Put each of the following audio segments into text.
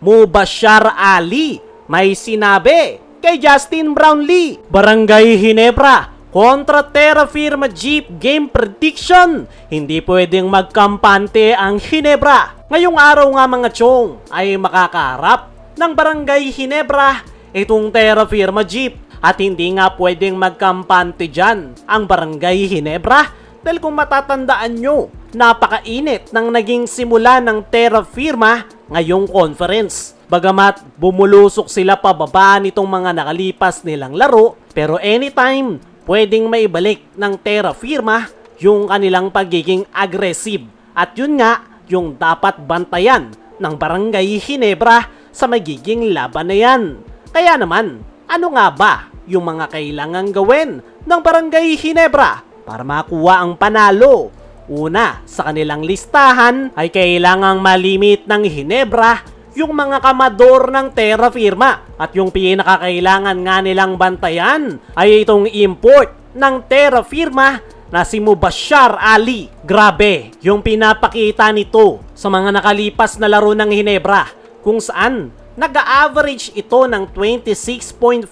Mubashar Ali may sinabi kay Justin Brownlee. Barangay Ginebra kontra Terra Firma Jeep game prediction. Hindi pwedeng magkampante ang Ginebra. Ngayong araw nga mga chong ay makakaharap ng Barangay Ginebra itong Terra Firma Jeep. At hindi nga pwedeng magkampante dyan ang Barangay Ginebra dahil kung matatandaan nyo, napakainit ng naging simula ng Terra Firma ngayong conference. Bagamat bumulusok sila pababa nitong mga nakalipas nilang laro, pero anytime pwedeng maibalik ng Terra Firma yung kanilang pagiging aggressive. At yun nga yung dapat bantayan ng Barangay Ginebra sa magiging laban na yan. Kaya naman, ano nga ba yung mga kailangang gawin ng Barangay Ginebra para makuha ang panalo? Una, sa kanilang listahan ay kailangang malimit ng Ginebra yung mga kamador ng Terra Firma. At yung pinakakailangan nga nilang bantayan ay itong import ng Terra Firma na si Mubashar Ali. Grabe yung pinapakita nito sa mga nakalipas na laro ng Ginebra kung saan nag-average ito ng 26.5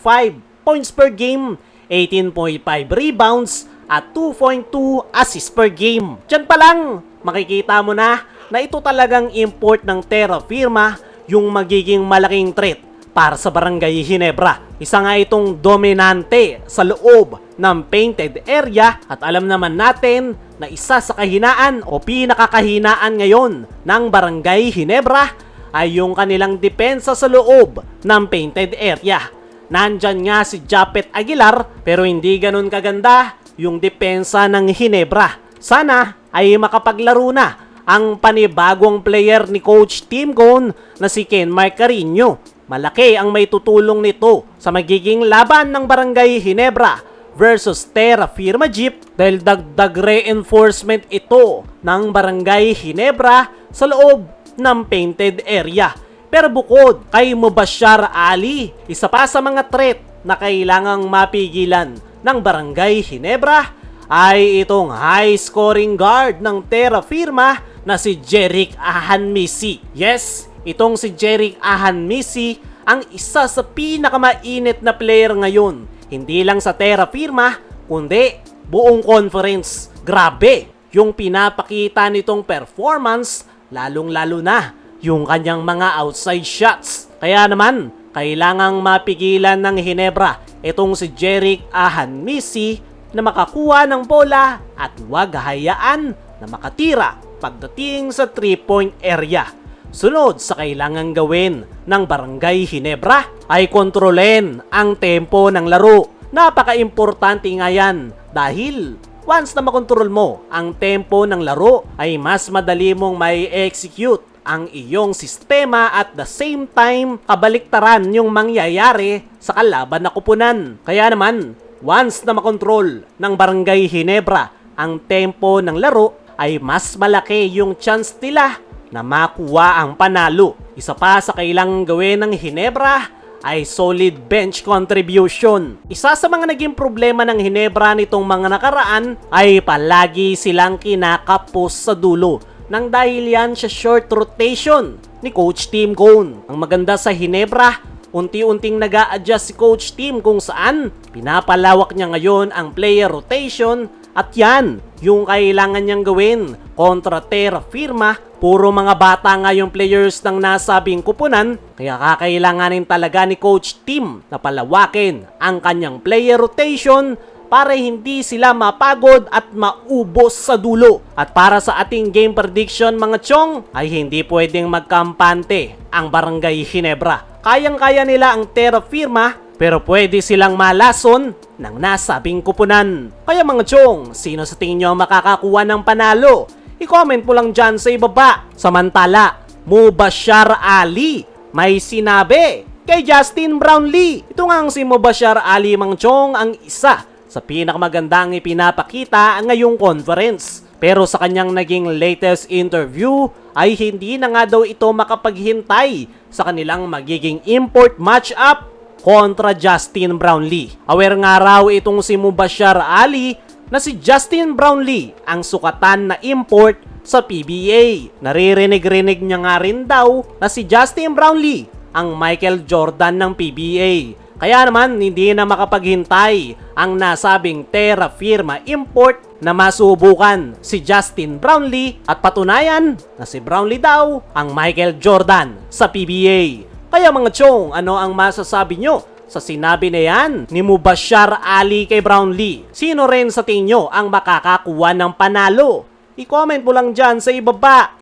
points per game, 18.5 rebounds, at 2.2 assists per game. Diyan pa lang, makikita mo na ito talagang import ng Terra Firma yung magiging malaking threat para sa Barangay Ginebra. Isa nga itong dominante sa loob ng painted area at alam naman natin na isa sa kahinaan o pinakakahinaan ngayon ng Barangay Ginebra ay yung kanilang depensa sa loob ng painted area. Nandyan nga si Japet Aguilar pero hindi ganun kaganda yung depensa ng Ginebra. Sana ay makapaglaro na ang panibagong player ni Coach Tim Cone na si Kenmark Carino. Malaki ang may tutulong nito sa magiging laban ng Barangay Ginebra versus Terra Firma Jeep dahil dagdag reinforcement ito ng Barangay Ginebra sa loob ng painted area. Pero bukod kay Mubashar Ali, isa pa sa mga threat na kailangang mapigilan ng Barangay Ginebra ay itong high scoring guard ng Terra Firma na si Jerick Ahanmisi. Yes, itong si Jerick Ahanmisi ang isa sa pinakamainit na player ngayon. Hindi lang sa Terra Firma, kundi buong conference. Grabe yung pinapakita nitong performance, lalong-lalo na yung kanyang mga outside shots. Kaya naman, kailangang mapigilan ng Ginebra itong si Jerick Ahanmisi na makakuha ng bola at huwag hayaan na makatira pagdating sa 3-point area. Sunod sa kailangang gawin ng Barangay Ginebra ay kontrolin ang tempo ng laro. Napaka-importante nga yan dahil once na makontrol mo ang tempo ng laro ay mas madali mong may execute ang iyong sistema at the same time kabaliktaran yung mangyayari sa kalaban na kupunan. Kaya naman, once na makontrol ng Barangay Ginebra ang tempo ng laro ay mas malaki yung chance nila na makuha ang panalo. Isa pa sa kailangang gawin ng Ginebra ay solid bench contribution. Isa sa mga naging problema ng Ginebra nitong mga nakaraan ay palagi silang kinakapos sa dulo nang dahil yan sa short rotation ni Coach Tim Cone. Ang maganda sa Ginebra, unti-unting nag-a-adjust si Coach Tim kung saan pinapalawak niya ngayon ang player rotation at yan yung kailangan niyang gawin kontra Terra Firma. Puro mga bata nga yung players ng nasabing kupunan kaya kakailanganin talaga ni Coach Tim na palawakin ang kanyang player rotation para hindi sila mapagod at maubos sa dulo. At para sa ating game prediction mga chong, ay hindi pwedeng magkampante ang Barangay Ginebra. Kayang-kaya nila ang Terra Firma pero pwede silang malason ng nasabing kupunan. Kaya mga chong, sino sa tingin nyo makakakuha ng panalo? I-comment mo lang dyan sa ibaba. Samantala, Mubashar Ali may sinabi kay Justin Brownlee. Ito nga ang si Mubashar Ali mga chong ang isa sa pinakamagandang ipinapakita ngayong conference. Pero sa kanyang naging latest interview ay hindi na nga daw ito makapaghintay sa kanilang magiging import matchup kontra Justin Brownlee. Aware nga raw itong si Mubashar Ali na si Justin Brownlee ang sukatan na import sa PBA. Naririnig-rinig niya nga rin daw na si Justin Brownlee ang Michael Jordan ng PBA. Kaya naman hindi na makapaghintay ang nasabing Terra Firma Import na masubukan si Justin Brownlee at patunayan na si Brownlee daw ang Michael Jordan sa PBA. Kaya mga chong, ano ang masasabi nyo sa sinabi na yan ni Mubashshar Ali kay Brownlee? Sino rin sa tingin nyo ang makakakuha ng panalo? I-comment mo lang dyan sa ibaba.